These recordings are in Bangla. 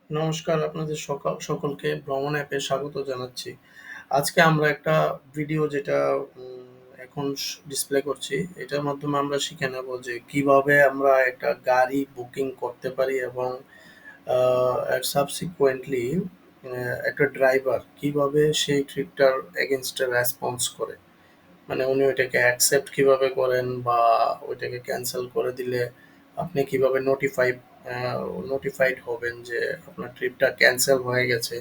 নমস্কার, আপনাদের সকলকে ভ্রমণ অ্যাপে স্বাগত জানাচ্ছি। আজকে আমরা একটা ভিডিও যেটা এখন ডিসপ্লে করছি, এটার মাধ্যমে আমরা শিখে নেব যে কিভাবে আমরা একটা গাড়ি বুকিং করতে পারি এবং সাবসিকুয়েন্টলি একটা ড্রাইভার কিভাবে সেই ট্রিপটার এগেনস্টে রেসপন্স করে। মানে উনি ওইটাকে অ্যাকসেপ্ট কিভাবে করেন বা ওইটাকে ক্যান্সেল করে দিলে আপনি কিভাবে নোটিফাইড হবেন যে আপনার ট্রিপটা ক্যান্সেল হয়ে গেছে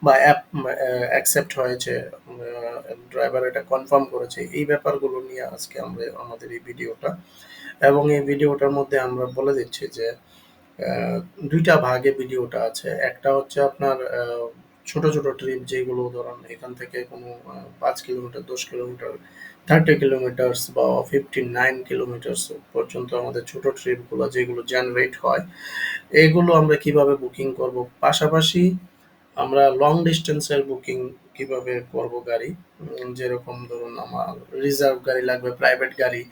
বা অ্যাকসেপ্ট হয়েছে, ড্রাইভার এটা কনফার্ম করেছে। এই ব্যাপারগুলো নিয়ে আজকে আমরা আমাদের এই ভিডিওটা, এবং এই ভিডিওটার মধ্যে আমরা বলে দিচ্ছি যে আহ, দুইটা ভাগে ভিডিওটা আছে। একটা হচ্ছে আপনার ছোট ছোট ট্রিপ, যেগুলো ধরুন এখান থেকে কোনো 5 কিলোমিটার, 10 কিলোমিটার, 30 কিলোমিটার্স বা 59 কিলোমিটার্স পর্যন্ত আমাদের ছোট ট্রিপগুলো যেগুলো জেনারেট হয়, এগুলো আমরা কিভাবে বুকিং করব। পাশাপাশি আমরা লং ডিস্টেন্সের বুকিং কিভাবে করব গাড়ি। যেরকম ধরুন আমার রিজার্ভ গাড়ি লাগবে, প্রাইভেট গাড়ি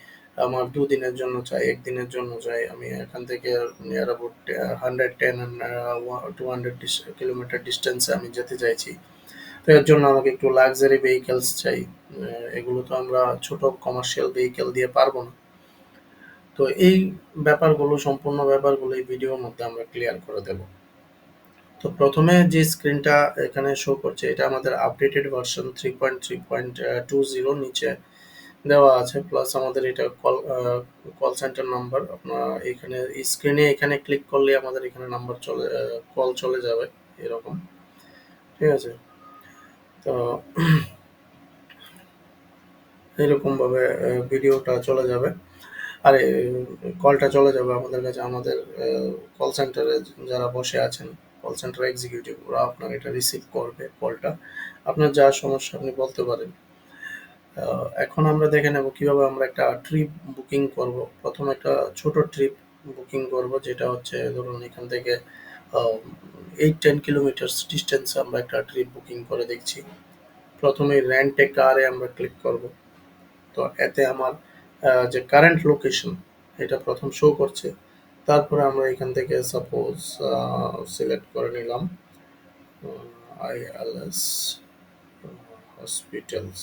আমার 2 দিনের জন্য চাই, 1 দিনের জন্য চাই, আমি এখান থেকে নিয়ার অ্যাবাউট 110 200 কিলোমিটার ডিস্টেন্সে আমি যেতে চাইছি। তো এর জন্য আমাকে একটু লাক্সারি ভেহিকেলস চাই। এগুলো তো আমরা ছোট কমার্শিয়াল ভেহিকেল দিয়ে পারবো না। তো এই ব্যাপারগুলো, সম্পূর্ণ ব্যাপারগুলো এই ভিডিওর মধ্যে আমরা ক্লিয়ার করে দেব। তো প্রথমে যে স্ক্রিনটা এখানে শো করছে, এটা আমাদের আপডেটেড ভার্সন 3.3.20 নিচে দেওয়া আছে। প্লাস আমাদের এটা কল সেন্টার নাম্বার। আপনার এখানে স্ক্রিনে এখানে ক্লিক করলে আমাদের এখানে নাম্বার কল চলে যাবে এরকম। ঠিক আছে? তো এরকম ভাবে ভিডিওটা চলে যাবে, আরে কলটা চলে যাবে আমাদের কাছে। আমাদের কল সেন্টারে যারা বসে আছেন, কল সেন্টার এক্সিকিউটিভ, ওরা আপনার এটা রিসিভ করবে কলটা। আপনার যা সমস্যা আপনি বলতে পারেন। এখন আমরা দেখে নেব কিভাবে আমরা একটা ট্রিপ বুকিং করব। প্রথমে একটা ছোট ট্রিপ বুকিং করব, যেটা হচ্ছে ধরুন এখান থেকে 8-10 কিলোমিটার ডিস্টেন্সে আমরা একটা ট্রিপ বুকিং করে দেখছি। প্রথমে রেন্ট এ কারে আমরা ক্লিক করব। তো এতে আমার যে কারেন্ট লোকেশন এটা প্রথম শো করছে। তারপরে আমরা এখান থেকে সাপোজ সিলেক্ট করে নিলাম আইএলএস হসপিটালস,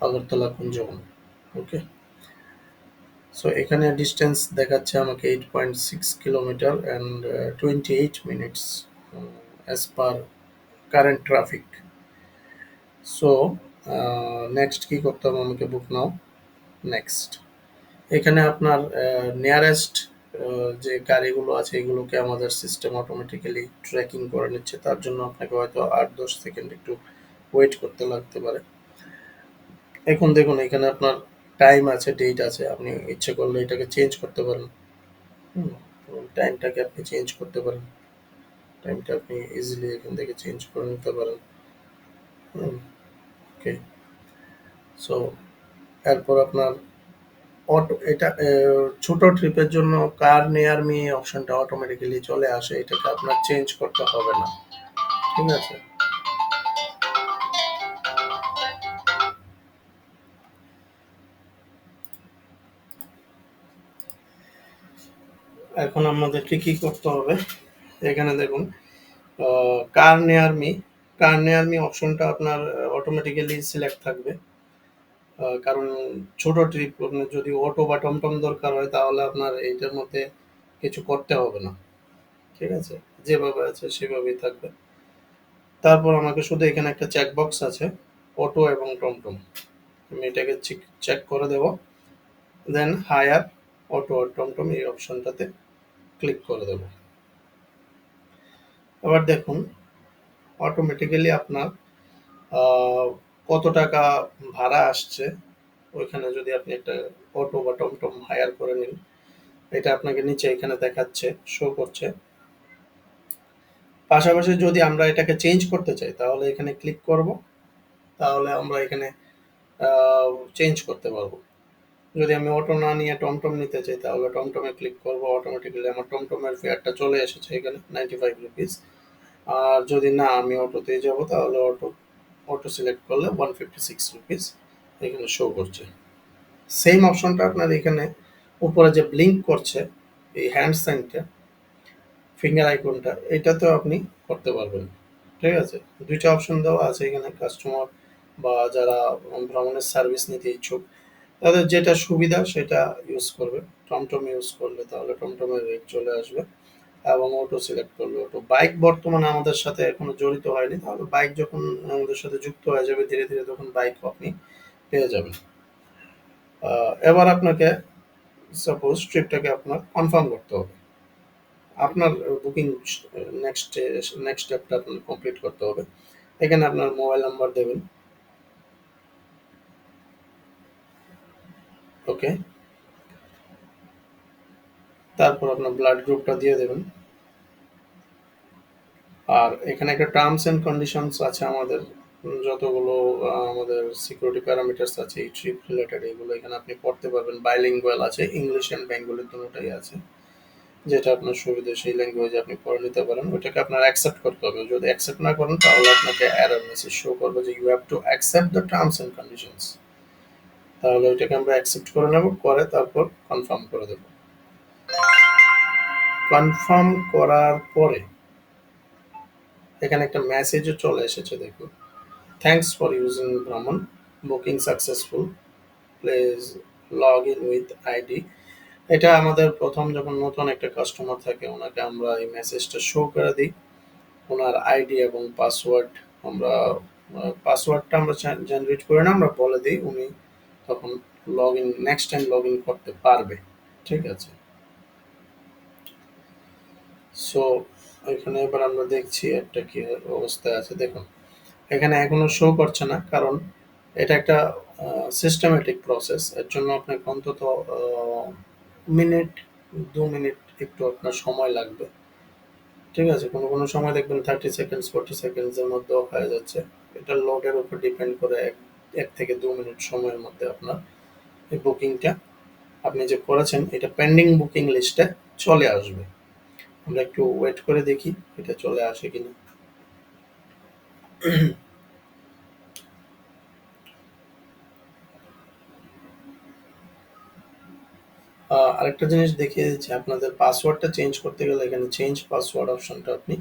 আগরতলা কুঞ্জবন। ওকে। সো এখানে ডিস্টেন্স দেখাচ্ছে আমাকে 8.6 kilometre and 28 minutes as per current traffic. So next কি করতে হবে আমাকে? বুক নাও, নেক্সট। এখানে আপনার নিয়ারেস্ট যে গাড়িগুলো আছে এগুলোকে আমাদের সিস্টেম অটোমেটিক্যালি ট্র্যাকিং করে নিচ্ছে। তার জন্য আপনাকে হয়তো 8-10 সেকেন্ড একটু ওয়েট করতে লাগতে পারে। এখন দেখুন এখানে আপনার টাইম আছে, ডেট আছে, আপনি ইচ্ছে করলে এটাকে চেঞ্জ করতে পারেন। হুম, টাইমটাকে আপনি চেঞ্জ করতে পারেন। টাইমটা আপনি ইজিলি এখান থেকে চেঞ্জ করে নিতে পারেন। হুম, ওকে। সো এরপর আপনার এটা ছোট ট্রিপের জন্য কার নিয়ার মি অপশনটা অটোমেটিক্যালি চলে আসে, এটাকে আপনার চেঞ্জ করতে হবে না। ঠিক আছে? এখন আমাদেরকে কি করতে হবে? এখানে দেখুন কার নিয়ার মি, কার নিয়ার মি অপশনটা আপনার অটোমেটিক্যালি সিলেক্ট থাকবে। কারণ ছোট ট্রিপ আপনার যদি অটো বা টমটম দরকার হয় তাহলে আপনার এইটার মধ্যে কিছু করতে হবে না। ঠিক আছে? যেভাবে আছে সেভাবেই থাকবে। তারপর আমাকে শুধু এখানে একটা চেক বক্স আছে, অটো এবং টমটম। আমি এটাকে চেক করে দেব। দেন হায়ার অটো আর টমটম এই অপশনটাতে ক্লিক করে দেব। এবার দেখুন অটোমেটিক্যালি আপনার আহ, কত টাকা ভাড়া আসছে। ওইখানে যদি আপনি একটা অটো বা টমটম হায়ার করে নিন, এটা আপনাকে নিচে এখানে দেখাচ্ছে, শো করছে। পাশাপাশি যদি আমরা এটাকে চেঞ্জ করতে চাই তাহলে এখানে ক্লিক করব, তাহলে আমরা এখানে চেঞ্জ করতে পারবো। যদি আমি অটো না নিয়ে টমটম নিতে চাই তাহলে টমটমে ক্লিক করব, অটোমেটিক্যালি আমার টমটমের ফেয়ারটা চলে এসেছে এখানে 95 রুপিস। আর যদি না আমি অটোতেই যাব তাহলে অটো সিলেক্ট করলে 156 রুপিস এখানে শো করছে। সেম অপশনটা আপনার এখানে উপরে যে ব্লিঙ্ক করছে এই হ্যান্ড সাইনটা, ফিঙ্গার আইকনটা, এটাতেও আপনি করতে পারবেন। ঠিক আছে? ২ টা অপশন দেওয়া আছে এখানে, কাস্টমার বা যারা ভ্রমণের সার্ভিস নিতে ইচ্ছুক, তাদের যেটা সুবিধা সেটা ইউজ করবে। টমটম ইউজ করলে তাহলে টমটমের রেট চলে আসবে এবং অটো সিলেক্ট করলে অটো। বাইক বর্তমানে আমাদের সাথে এখনো জড়িত হয়নি। তাহলে বাইক যখন আমাদের সাথে যুক্ত হয়ে যাবে ধীরে, ধীরে তখন বাইকও আপনি পেয়ে যাবেন। এবার আপনাকে সাপোজ ট্রিপটাকে আপনার কনফার্ম করতে হবে। আপনার বুকিং নেক্সট নেক্সট স্টেপটা আপনার কমপ্লিট করতে হবে। এখানে আপনার মোবাইল নাম্বার দেবেন। ওকে। তারপর আপনার ব্লাড গ্রুপটা দিয়ে দেবেন। আর এখানে একটা টার্মস এন্ড কন্ডিশনস আছে আমাদের, যতগুলো আমাদের সিকিউরিটি প্যারামিটার্স আছে এই ট্রিপ রিলেটেড, এগুলো এখানে আপনি পড়তে পারবেন। বাইলিঙ্গুয়াল আছে, ইংলিশ অ্যান্ড বেঙ্গলি দুটোটাই আছে। যেটা আপনার সুবিধা সেই ল্যাঙ্গুয়েজে আপনি পড়ে নিতে পারেন। ওইটাকে আপনার অ্যাকসেপ্ট করতে হবে। যদি অ্যাকসেপ্ট না করেন তাহলে আপনাকে এরর মেসেজ শো করবে যে you have to accept the terms and conditions. তাহলে ওইটাকে আমরা অ্যাকসেপ্ট করে নেব, করে তারপর কনফার্ম করে দেব। কনফার্ম করার পরে এখানে একটা মেসেজও চলে এসেছে, দেখুন। থ্যাঙ্কস ফর ইউজিং ভ্রমণ, booking successful, please log in with ID. এটা আমাদের প্রথম যখন নতুন একটা কাস্টমার থাকে ওনাকে আমরা এই মেসেজটা শো করে দিই। ওনার আইডি এবং পাসওয়ার্ড আমরা, পাসওয়ার্ডটা আমরা জেনারেট করে না, আমরা বলে দিই, উনি তখন log in, next time log in করতে পারবে। ঠিক আছে? সো এখানে এবার আমরা দেখছি একটা কি অবস্থায় আছে, দেখুন। এখানে এখনো শো করছে না, কারণ এটা একটা সিস্টেমেটিক প্রসেস। এর জন্য আপনাকে অন্তত মিনিট ২ মিনিট একটু আপনার সময় লাগবে। ঠিক আছে? কোনো কোনো সময় দেখবেন 30 সেকেন্ডস 40 সেকেন্ডস এর মধ্যেও হয়ে যাচ্ছে। এটা লোডের উপর ডিপেন্ড করে ১ থেকে ২ মিনিট সময়ের মধ্যে আপনার এই বুকিংটা আপনি যে করেছেন এটা পেন্ডিং বুকিং লিস্টে চলে আসবে। আমরা একটু ওয়েট করে দেখি এটা চলে আসে কিনা। আরেকটা জিনিস দেখিয়ে দিচ্ছি, আপনাদের পাসওয়ার্ডটা চেঞ্জ করতে গেলে এখানে চেঞ্জ পাসওয়ার্ড অপশনটা আপনি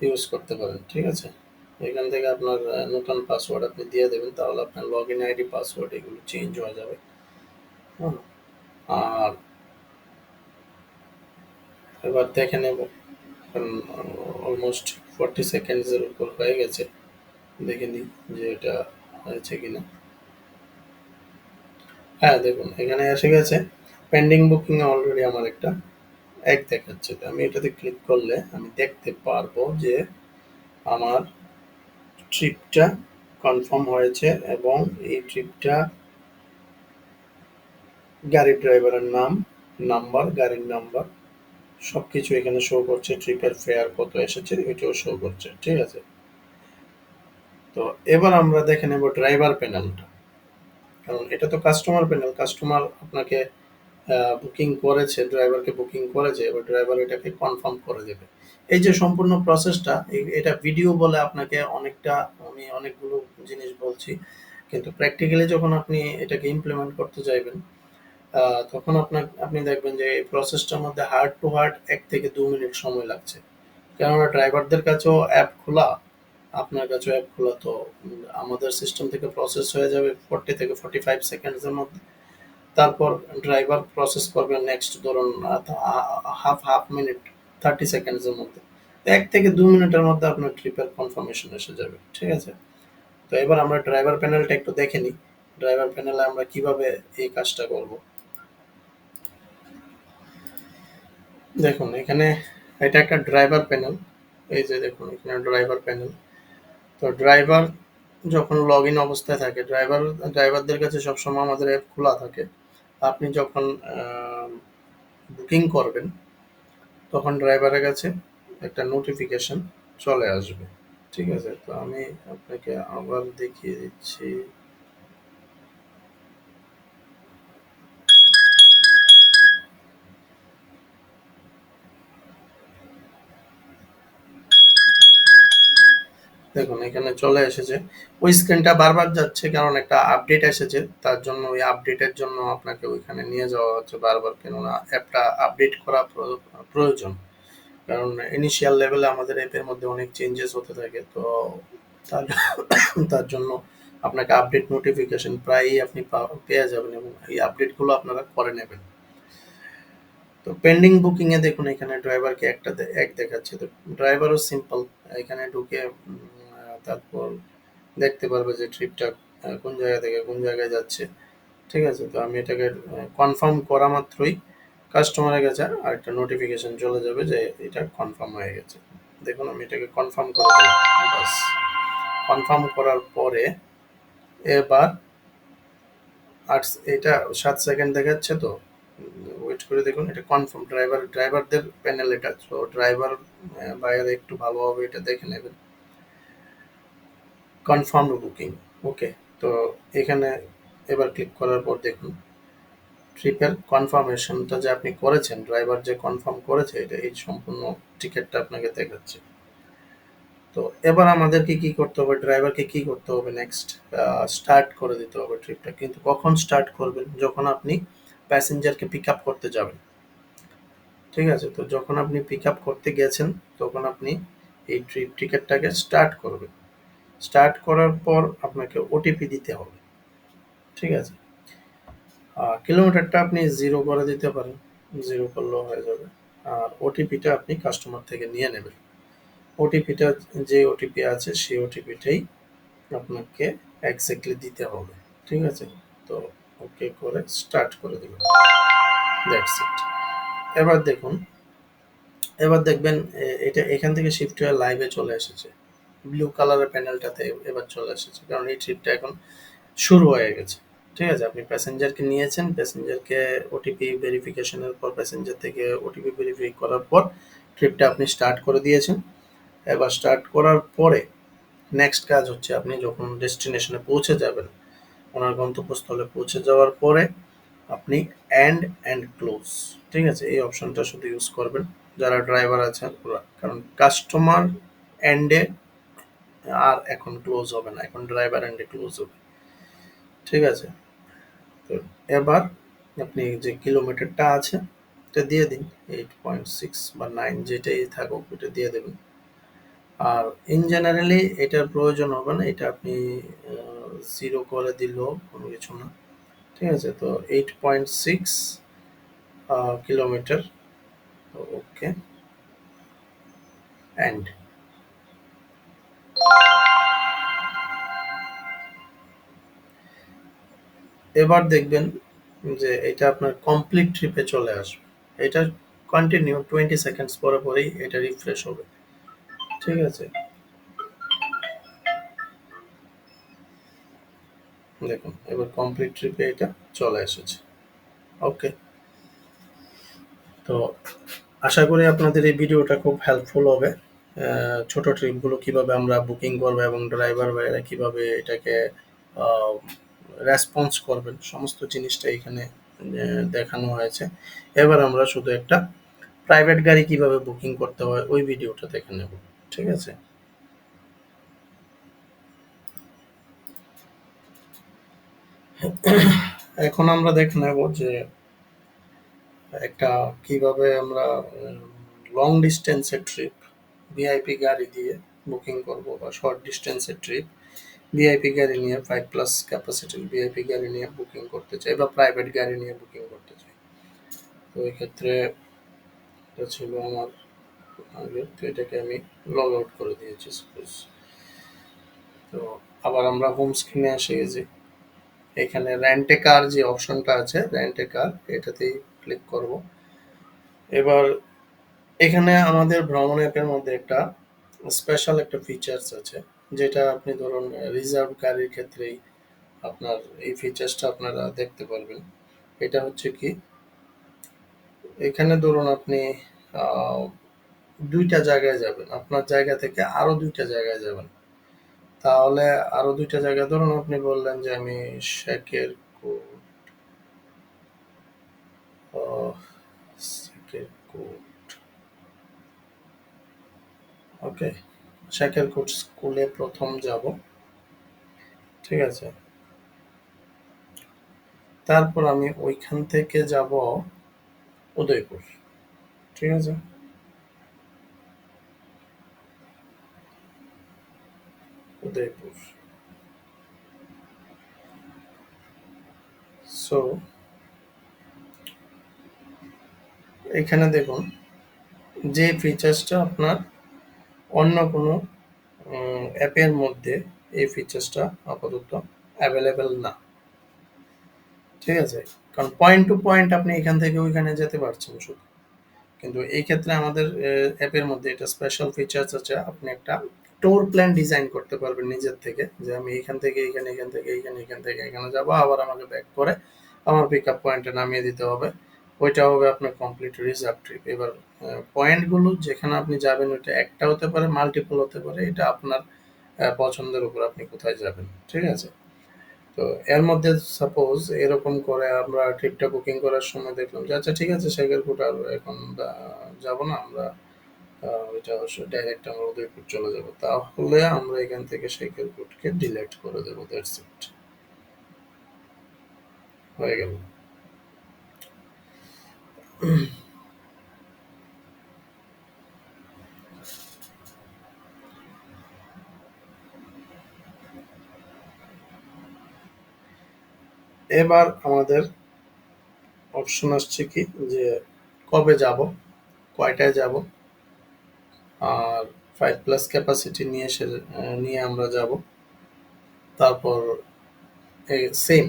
ইউজ করতে পারেন। ঠিক আছে? এখান থেকে আপনার নতুন পাসওয়ার্ড আপনি দিয়ে দেবেন, তাহলে আপনার লগ ইন আইডি পাসওয়ার্ড এগুলো চেঞ্জ হয়ে যাবে। হুম। আর এবার দেখে নেব, কারণ অলমোস্ট 40 সেকেন্ডস এর উপর হয়ে গেছে। দেখে নিই যে এটা হয়েছে কিনা। হ্যাঁ, দেখুন এখানে এসে গেছে। পেন্ডিং বুকিং এ অলরেডি আমার একটা এক দেখাচ্ছে। তো আমি এটাতে ক্লিক করলে আমি দেখতে পারবো যে আমার ট্রিপটা কনফার্ম হয়েছে এবং এই ট্রিপটা গাড়ির ড্রাইভারের নাম, নাম্বার, গাড়ির নাম্বার সবকিছু এখানে শো করছে। ট্রিপের ফেয়ার কত এসেছে এটাও শো করছে। ঠিক আছে? তো এবার আমরা দেখে নেব ড্রাইভার প্যানেলটা। কারণ এটা তো কাস্টমার প্যানেল, কাস্টমার আপনাকে বুকিং করেছে, ড্রাইভারকে বুকিং করেছে, এবার ড্রাইভার এটাকে কনফার্ম করে দেবে। এই যে সম্পূর্ণ প্রসেসটা, এটা ভিডিও বলে আপনাকে অনেকটা, আমি অনেকগুলো জিনিস বলছি, কিন্তু প্র্যাকটিক্যালি যখন আপনি এটাকে ইমপ্লিমেন্ট করতে যাইবেন তখন আপনি দেখবেন যে এই প্রসেসটার মধ্যে হার্ট টু হার্ট ১ থেকে ২ মিনিট সময় লাগছে। কেননা ড্রাইভারদের কাছেও অ্যাপ খোলা, আপনার কাছেও অ্যাপ খোলা, তো আমাদের সিস্টেম থেকে প্রসেস হয়ে যাবে 40 থেকে 45 সেকেন্ডস এর মধ্যে। তারপর ড্রাইভার প্রসেস করবে নেক্সট, ধরুন হাফ হাফ মিনিট, 30 সেকেন্ডস এর মধ্যে। ১ থেকে ২ মিনিটের মধ্যে আপনার ট্রিপের কনফার্মেশন এসে যাবে। ঠিক আছে? তো এবার আমরা ড্রাইভার প্যানেলটা একটু দেখে নিই। ড্রাইভার প্যানেলে আমরা কিভাবে এই কাজটা করব। দেখুন এখানে এটা একটা ড্রাইভার প্যানেল। এই যে দেখুন এখানে ড্রাইভার প্যানেল। তো ড্রাইভার যখন লগ ইন অবস্থায় থাকে, ড্রাইভারদের কাছে সবসময় আমাদের অ্যাপ খোলা থাকে। আপনি যখন বুকিং করবেন তখন ড্রাইভারের কাছে একটা নোটিফিকেশন চলে আসবে। ঠিক আছে? তো আমি আপনাকে আবার দেখিয়ে দিচ্ছি। দেখুন এখানে চলে এসেছে। ওই স্ক্রিনটা বারবার যাচ্ছে কারণ একটা আপডেট এসেছে। তার জন্য ওই আপডেটের জন্য আপনাকে ওইখানে নিয়ে যাওয়া হচ্ছে বারবার, কেননা অ্যাপটা আপডেট করা প্রয়োজন। কারণ ইনিশিয়াল লেভেলে আমাদের অ্যাপের মধ্যে অনেক চেঞ্জেস হতে থাকে। তো তার তার জন্য আপনাকে আপডেট নোটিফিকেশন প্রায়ই আপনি পেয়ে যাবেন এবং এই আপডেটগুলো আপনারা করে নেবেন। তো পেন্ডিং বুকিং এ দেখুন এখানে ড্রাইভারকে এক দেখাচ্ছে। তো ড্রাইভারও সিম্পল, এখানে ঢুকে তারপর দেখতে পারবে যে ট্রিপটা কোন জায়গা থেকে কোন জায়গায় যাচ্ছে। ঠিক আছে, তো আমি এটাকে কনফার্ম করা মাত্রই কাস্টমারের কাছে আরেকটা নোটিফিকেশন চলে যাবে যে এটা কনফার্ম হয়ে গেছে। দেখুন আমি এটাকে কনফার্ম করে দিলাম। বাস, কনফার্ম করার পরে এবার এটা 7 সেকেন্ড দেখাচ্ছে। তো ওয়েট করে দেখুন, এটা কনফার্ম। ড্রাইভারদের প্যানেল এটা, তো ড্রাইভার বাইরে একটু ভালোভাবে এটা দেখে নেবেন। কনফার্ম বুকিং, ওকে। তো এখানে এবার ক্লিক করার পর দেখুন ট্রিপের কনফার্মেশনটা যে আপনি করেছেন, ড্রাইভার যে কনফার্ম করেছে, এটা এই সম্পূর্ণ টিকিটটা আপনাকে দেখাচ্ছে। তো এবার আমাদেরকে কি করতে হবে, ড্রাইভারকে কি করতে হবে নেক্সট, স্টার্ট করে দিতে হবে ট্রিপটা। কিন্তু কখন স্টার্ট করবেন, যখন আপনি প্যাসেঞ্জারকে পিক আপ করতে যাবেন। ঠিক আছে, তো যখন আপনি পিক আপ করতে গেছেন তখন আপনি এই ট্রিপ টিকিটটাকে স্টার্ট করবেন। স্টার্ট করার পর আপনাকে ওটিপি দিতে হবে। ঠিক আছে, কিলোমিটারটা আপনি 0 করে দিতে পারেন, 0 করলেও হয়ে যাবে। আর ওটিপিটা আপনি কাস্টমার থেকে নিয়ে নেবেন। ওটিপিটা, যে ওটিপি আছে সেই ওটিপিটাই আপনাকে এক্স্যাক্টলি দিতে হবে। ঠিক আছে, তো ওকে করে স্টার্ট করে দিবেন। That's it. এবার দেখুন, এবার দেখবেন এটা এখান থেকে শিফট হয়ে লাইভে চলে এসেছে। ব্লু কালারের প্যানেলটাতে এবার চলে এসেছে, কারণ এই ট্রিপটা এখন শুরু হয়ে গেছে। ঠিক আছে, আপনি প্যাসেঞ্জারকে নিয়েছেন, প্যাসেঞ্জারকে ওটিপি ভেরিফিকেশনের পর, প্যাসেঞ্জার থেকে ওটিপি ভেরিফাই করার পর ট্রিপটা আপনি স্টার্ট করে দিয়েছেন। এবার স্টার্ট করার পরে নেক্সট কাজ হচ্ছে, আপনি যখন ডেস্টিনেশনে পৌঁছে যাবেন, ওনার গন্তব্যস্থলে পৌঁছে যাওয়ার পরে আপনি অ্যান্ড ক্লোজ, ঠিক আছে, এই অপশনটা শুধু ইউজ করবেন যারা ড্রাইভার আছেন ওরা। কারণ কাস্টমার এন্ডে আর এখন ক্লোজ হবে না, এখন ড্রাইভার এন্ডে ক্লোজ হবে। ঠিক আছে, তো এবার আপনি যে কিলোমিটারটা আছে এটা দিয়ে দিন, 8.6 বা 9 যেটাই থাকুক ওটা দিয়ে দেবেন। আর ইন জেনারেলি এটার প্রয়োজন হবে না, এটা আপনি 0 করে দিলেও কোনো কিছু না। ঠিক আছে, তো 8.6 কিলোমিটার, ওকে অ্যান্ড এবার দেখবেন যে এটা আপনার কমপ্লিট ট্রিপে চলে আসবে। এটা কন্টিনিউ 20 সেকেন্ডস পরে পরেই এটা রিফ্রেশ হবে। ঠিক আছে, দেখুন এবার কমপ্লিট ট্রিপে এটা চলে এসেছে। ওকে, তো আশা করি আপনাদের এই ভিডিওটা খুব হেল্পফুল হবে। ছোট ট্রিপগুলো কিভাবে আমরা বুকিং করবো এবং ড্রাইভার ভাইয়েরা কিভাবে এটাকে রেসপন্স করবেন, সমস্ত জিনিসটা এখানে দেখানো হয়েছে। এবার আমরা শুধু একটা প্রাইভেট গাড়ি কিভাবে বুকিং করতে হয় ওই ভিডিওটা দেখে নেব। ঠিক আছে, এখন আমরা দেখে নেব যে একটা কিভাবে আমরা লং ডিস্টেন্সের ট্রিপ ভিআইপি গাড়ি দিয়ে বুকিং করব, বা শর্ট ডিস্টেন্সের ট্রিপ ভিআইপি গাড়ি নিয়ে 5+ ক্যাপাসিটির ভিআইপি গাড়ি নিয়ে বুকিং করতে চাই, বা প্রাইভেট গাড়ি নিয়ে বুকিং করতে চাই। তো এই ক্ষেত্রে এটা ছিল আমার আগে, তো এটাকে আমি লগ আউট করে দিয়েছি সাপোজ। তো আবার আমরা হোম স্ক্রিনে এসে গেছি। এখানে রেন্ট এ কার যে অপশনটা আছে, রেন্ট এ কার এটাতেই ক্লিক করব। এবার এখানে আমাদের ভ্রমণ অ্যাপের মধ্যে একটা স্পেশাল একটা ফিচার্স আছে, যেটা আপনি ধরুন রিজার্ভ গাড়ির ক্ষেত্রেই আপনার এই ফিচার্সটা আপনারা দেখতে পারবেন। এটা হচ্ছে কি, এখানে ধরুন আপনি আহ, 2টা জায়গায় যাবেন, আপনার জায়গা থেকে আরো 2টা জায়গায় যাবেন। তাহলে আরো 2টা জায়গা, ধরুন আপনি বললেন যে আমি শেখের কোট, শেখের কোট, ওকে, শাকেরকোট স্কুলে প্রথম যাব, ঠিক আছে? তারপর আমি ওইখান থেকে যাব উদয়পুর, ঠিক আছে? উদয়পুর। সো এখানে দেখুন যে ফিচার্সটা আপনার অন্য কোনো অ্যাপের মধ্যে এই ফিচার্সটা আপাতত অ্যাভেলেবেল না, ঠিক আছে? কারণ পয়েন্ট টু পয়েন্ট আপনি এখান থেকে ওইখানে যেতে পারছেন শুধু, কিন্তু এই ক্ষেত্রে আমাদের অ্যাপের মধ্যে এটা স্পেশাল ফিচার্স আছে, আপনি একটা ট্যুর প্ল্যান ডিজাইন করতে পারবেন নিজের থেকে, যে আমি এখান থেকে এখানে, এখান থেকে এখানে, এখান থেকে এখানে যাবো, আবার আমাকে ব্যাক করে আমার পিক আপ পয়েন্টে নামিয়ে দিতে হবে। ওইটা হবে আপনার কমপ্লিট রিজার্ভ ট্রিপ। এবার পয়েন্টগুলো যেখানে আপনি যাবেন ওইটা একটা হতে পারে, মাল্টিপল হতে পারে, এটা আপনার পছন্দের উপর আপনি কোথায় যাবেন, ঠিক আছে? তো এর মধ্যে সাপোজ এরকম করে আমরা ট্রিপটা বুকিং করার সময় দেখলাম যে আচ্ছা ঠিক আছে শেখরপুর আর এখন যাব না আমরা, ওইটা ডাইরেক্ট আমরা উদয়পুর চলে যাব, তাহলে আমরা এখান থেকে শেখরপুরকে ডিলেট করে দেবো, দ্যাটস ইট, হয়ে গেল। এবার আমাদের অপশন আসছে কি, যে কবে যাব, কয়টায় যাব, আর 5+ ক্যাপাসিটি নিয়ে আমরা যাব। তারপর সেম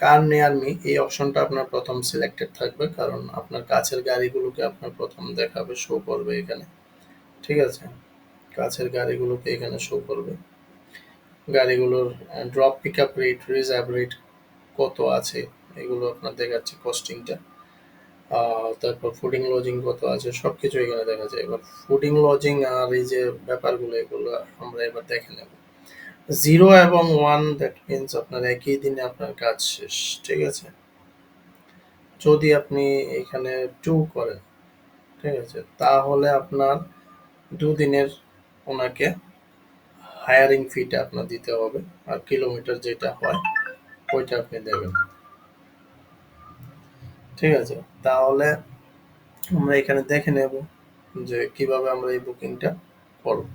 কার নেয়ার মি এই অপশনটা আপনার প্রথম সিলেক্টেড থাকবে, কারণ আপনার কাছের গাড়িগুলোকে আপনার প্রথম দেখাবে, শো করবে এখানে, ঠিক আছে? কাছের গাড়িগুলোকে এখানে শো করবে, গাড়িগুলোর drop pick up rate, reserve rate কত আছে এগুলো আপনার দেখাচ্ছে, কস্টিংটা, তারপর ফুডিং লজিং কত আছে সব কিছু এখানে দেখা যায়। এবার ফুডিং লজিং আর এই যে ব্যাপারগুলো এগুলো আমরা এবার দেখে নেব। 0 এবং 1 দ্যাট মিনস আপনার একই দিনে আপনার কাজ শেষ, ঠিক আছে? যদি আপনি এখানে 2 করেন, ঠিক আছে, তাহলে আপনার 2 দিনের ওনাকে হায়ারিং ফিটা আপনার দিতে হবে, আর কিলোমিটার যেটা হয় ওইটা আপনি দেবেন, ঠিক আছে? তাহলে আমরা এখানে দেখে নেব যে কিভাবে আমরা এই বুকিংটা করব।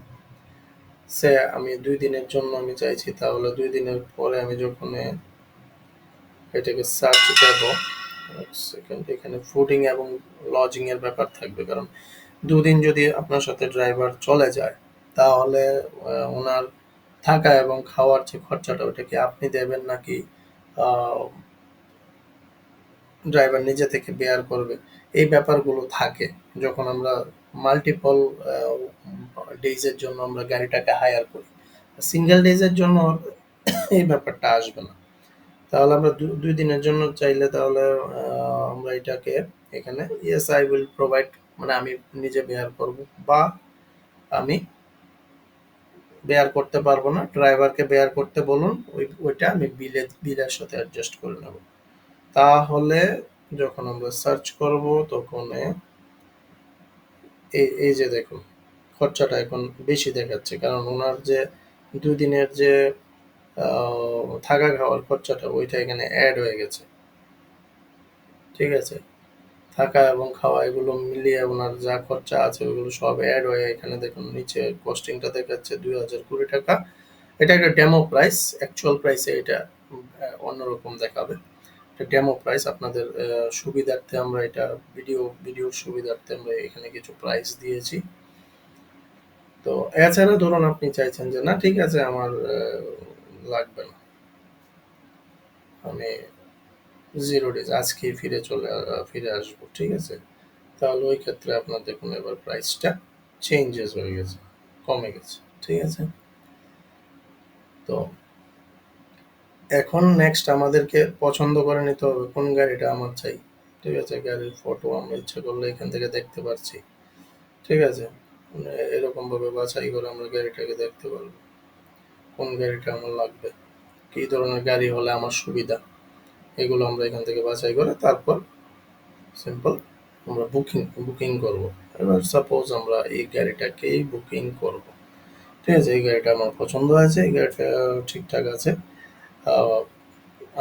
সে আমি 2 দিনের জন্য আমি চাইছি, তাহলে 2 দিনের পরে আমি যখন এটাকে সার্চ দেব, সেকেন্ড এখানে ফুডিং এবং লজিং এর ব্যাপার থাকবে, কারণ 2 দিন যদি আপনার সাথে ড্রাইভার চলে যায়, তাহলে ওনার থাকা এবং খাওয়ার যে খরচাটা ওটা কি আপনি দেবেন নাকি ড্রাইভার নিজে থেকে বেয়ার করবে, এই ব্যাপারগুলো থাকে যখন আমরা মাল্টিপল ডেজের জন্য আমরা গাড়িটাকে হায়ার করি। সিঙ্গেল ডেজের জন্য এই ব্যাপারটা আসবে না। তাহলে আমরা 2 দিনের জন্য চাইলে তাহলে আমরা এটাকে এখানে ইয়েস আই উইল প্রোভাইড, মানে আমি নিজে বেয়ার করব, বা আমি বেয়ার করতে পারবো না, ড্রাইভারকে বেয়ার করতে বলুন, ওইটা আমি বিলের সাথে অ্যাডজাস্ট করে নেব। তাহলে যখন আমরা সার্চ করব তখন এই যে দেখুন খরচাটা এখন বেশি দেখাচ্ছে, কারণ ওনার যে 2 দিনের যে থাকা খাওয়ার খরচাটা ওইটা এখানে অ্যাড হয়ে গেছে, ঠিক আছে? থাকা এবং খাওয়া এগুলো মিলিয়ে ওনার যা খরচা আছে ওইগুলো সব অ্যাড হয়ে এখানে দেখুন নিচে কস্টিংটা দেখাচ্ছে 2020 টাকা। এটা একটা ডেমো প্রাইস, অ্যাকচুয়াল প্রাইসে এটা অন্যরকম দেখাবে। এটা ডেমো প্রাইস, আপনাদের সুবিধার্থে আমরা এটা ভিডিওর সুবিধার্থে আমরা এখানে কিছু প্রাইস দিয়েছি। তো এছাড়া ধরুন আপনি চাইছেন যে না ঠিক আছে আমার লাগবে না, আমি 0 ডেজ আজকেই ফিরে আসবো, ঠিক আছে? তাহলে ওই ক্ষেত্রে আপনার দেখুন এবার প্রাইসটা চেঞ্জেস হয়ে গেছে, কমে গেছে, ঠিক আছে? তো এখন নেক্সট আমাদেরকে পছন্দ করে নিতে হবে কোন গাড়িটা আমার চাই, ঠিক আছে? গাড়ির ফটো আমরা ইচ্ছা করলে এখান থেকে দেখতে পারছি, ঠিক আছে? মানে এরকম ভাবে বাছাই করে আমরা গাড়িটাকে দেখতে পারবো কোন গাড়িটা আমার লাগবে, কি ধরনের গাড়ি হলে আমার সুবিধা, এগুলো আমরা এখান থেকে বাছাই করে তারপর সিম্পল আমরা বুকিং বুকিং করব। এবার সাপোজ আমরা এই গাড়িটাকেই বুকিং করব, ঠিক আছে, এই গাড়িটা আমার পছন্দ হয়েছে, এই গাড়িটা ঠিকঠাক আছে। আহ,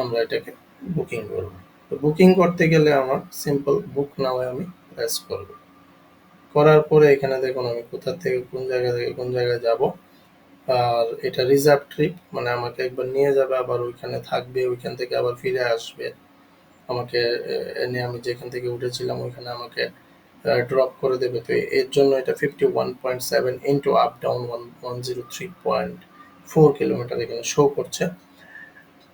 আমরা এটাকে বুকিং করব। তো বুকিং করতে গেলে আমার সিম্পল বুক নাও আমি প্রেস করব। করার পরে এখানে দেখুন আমি কোথা থেকে কোন জায়গায় যাব। আর এটা রিজার্ভ ট্রিপ, মানে আমাকে একবার নিয়ে যাবে, আবার ওইখানে থাকবে, ওইখান থেকে আবার ফিরে আসবে। আমাকে এনে আমি যেখান থেকে উঠেছিলাম ওইখানে আমাকে ড্রপ করে দেবে। তো এর জন্য এটা 51.7 ইন্টু আপ ডাউন 103.4 কিলোমিটার এখানে শো করছে।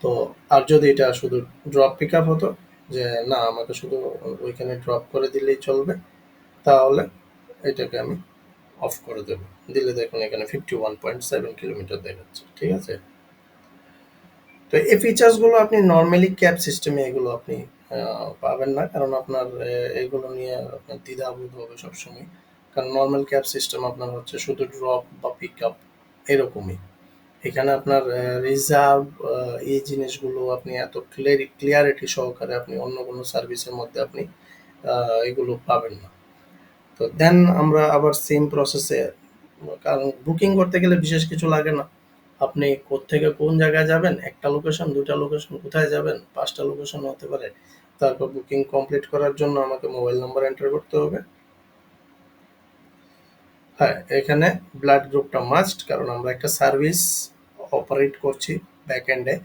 তো আর যদি এটা শুধু ড্রপ পিক আপ হতো, যে না আমাকে শুধু ওইখানে ড্রপ করে দিলেই চলবে, তাহলে এটাকে আমি অফ করে দেবো। দিলে দেখুন এখানে 51.7 কিলোমিটার দেখাচ্ছে। ঠিক আছে, তো এই ফিচার্সগুলো আপনি নর্মালি ক্যাব সিস্টেমে এগুলো আপনি পাবেন না, কারণ আপনার এগুলো নিয়ে আপনার দ্বিধাবোধ হবে সবসময়। কারণ নর্মাল ক্যাব সিস্টেম আপনার হচ্ছে শুধু ড্রপ বা পিক আপ এরকমই। এখানে আপনার রিজার্ভ এই জিনিসগুলো আপনি এত ক্লিয়ারিটি সহকারে আপনি অন্য কোনো সার্ভিসের মধ্যে আপনি এগুলো পাবেন না। তো দেন আমরা আবার সেম প্রসেসে, কারণ বুকিং করতে গেলে বিশেষ কিছু লাগে না। আপনি কোত্থেকে কোন জায়গায় যাবেন, একটা লোকেশন, দুটা লোকেশন, কোথায় যাবেন, পাঁচটা লোকেশন হতে পারে। তারপর বুকিং কমপ্লিট করার জন্য আমাকে মোবাইল নাম্বার এন্টার করতে হবে। হ্যাঁ, এখানে ব্লাড গ্রুপটা মাস্ট, কারণ আমরা একটা সার্ভিস অপারেট করছি ব্যাক এন্ডে,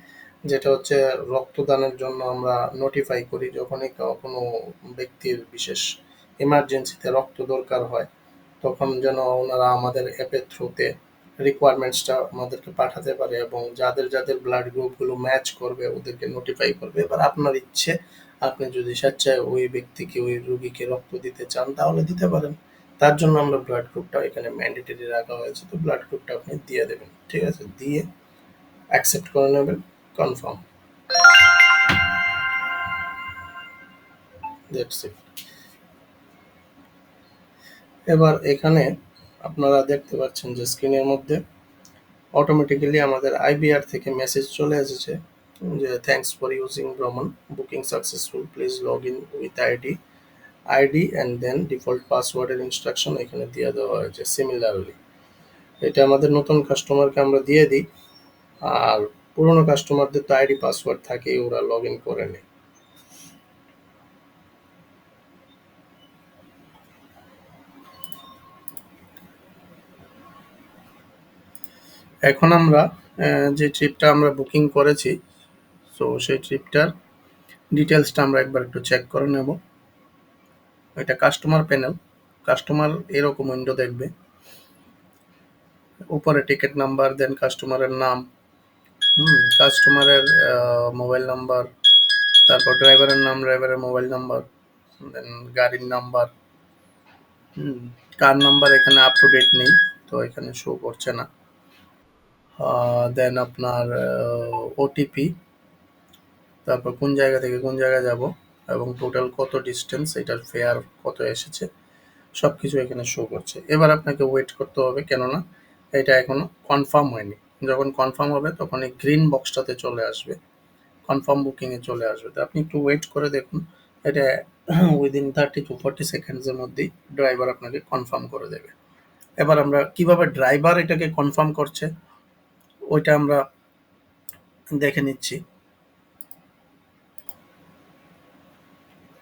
যেটা হচ্ছে রক্তদানের জন্য আমরা নোটিফাই করি যখনই কোনো ব্যক্তির বিশেষ এমার্জেন্সিতে রক্ত দরকার হয়, তখন যেন ওনারা আমাদের অ্যাপের থ্রুতে রিকোয়ারমেন্টসটা আমাদেরকে পাঠাতে পারে, এবং যাদের যাদের ব্লাড গ্রুপগুলো ম্যাচ করবে ওদেরকে নোটিফাই করবে। এবার আপনার ইচ্ছে, আপনি যদি স্বেচ্ছায় ওই ব্যক্তিকে, ওই রুগীকে রক্ত দিতে চান তাহলে দিতে পারেন। তার জন্য আমরা ব্লাড গ্রুপটা এখানে ম্যান্ডেটরি রাখা হয়েছে। তো ব্লাড গ্রুপটা আপনি দিয়ে দেবেন। ঠিক আছে, দিয়ে অ্যাকসেপ্ট করে নেবেন, কনফার্ম, দ্যাটস ইট। এবার এখানে আপনারা দেখতে পাচ্ছেন যে স্ক্রিনের মধ্যে অটোমেটিক্যালি আমাদের আইবিআর থেকে মেসেজ চলে এসেছে যে থ্যাঙ্কস ফর ইউজিং ভ্রমণ, booking successful, please log in with ID and then default পাসওয়ার্ডের ইনস্ট্রাকশন এখানে দিয়ে দেওয়া হয়েছে সিমিলারলি। এটা আমাদের নতুন কাস্টমারকে আমরা দিয়ে দিই। আর পুরোনো কাস্টমারদের তো আইডি পাসওয়ার্ড থাকেই, ওরা লগ ইন করে নেয়। এখন আমরা যে ট্রিপটা আমরা বুকিং করেছি, সো সেই ট্রিপটার ডিটেলসটা আমরা একবার একটু চেক করে নেব। এটা কাস্টমার প্যানেল। কাস্টমার এরকম উইন্ডো দেখবে, উপরে টিকিট নাম্বার, দেন কাস্টমারের নাম, কাস্টমারের মোবাইল নাম্বার, তারপর ড্রাইভারের নাম, ড্রাইভারের মোবাইল নাম্বার, দেন গাড়ির নাম্বার, কার নাম্বার এখানে আপ টু ডেট নেই, তো এখানে শো করছে না। দেন আপনার ওটিপি, তারপর কোন জায়গা থেকে কোন জায়গায় যাব, এবং টোটাল কত ডিস্টেন্স, এটার ফেয়ার কত এসেছে, সব কিছু এখানে শো করছে। এবার আপনাকে ওয়েট করতে হবে, কেননা এটা এখনো কনফার্ম হয়নি। যখন কনফার্ম হবে তখন এই গ্রিন বক্সটাতে চলে আসবে, কনফার্ম বুকিংয়ে চলে আসবে। তো আপনি একটু ওয়েট করে দেখুন, এটা উইদিন 30 to 40 সেকেন্ডসের মধ্যেই ড্রাইভার আপনাকে কনফার্ম করে দেবে। এবার আমরা কিভাবে ড্রাইভার এটাকে কনফার্ম করছে ওইটা আমরা দেখে নিচ্ছি।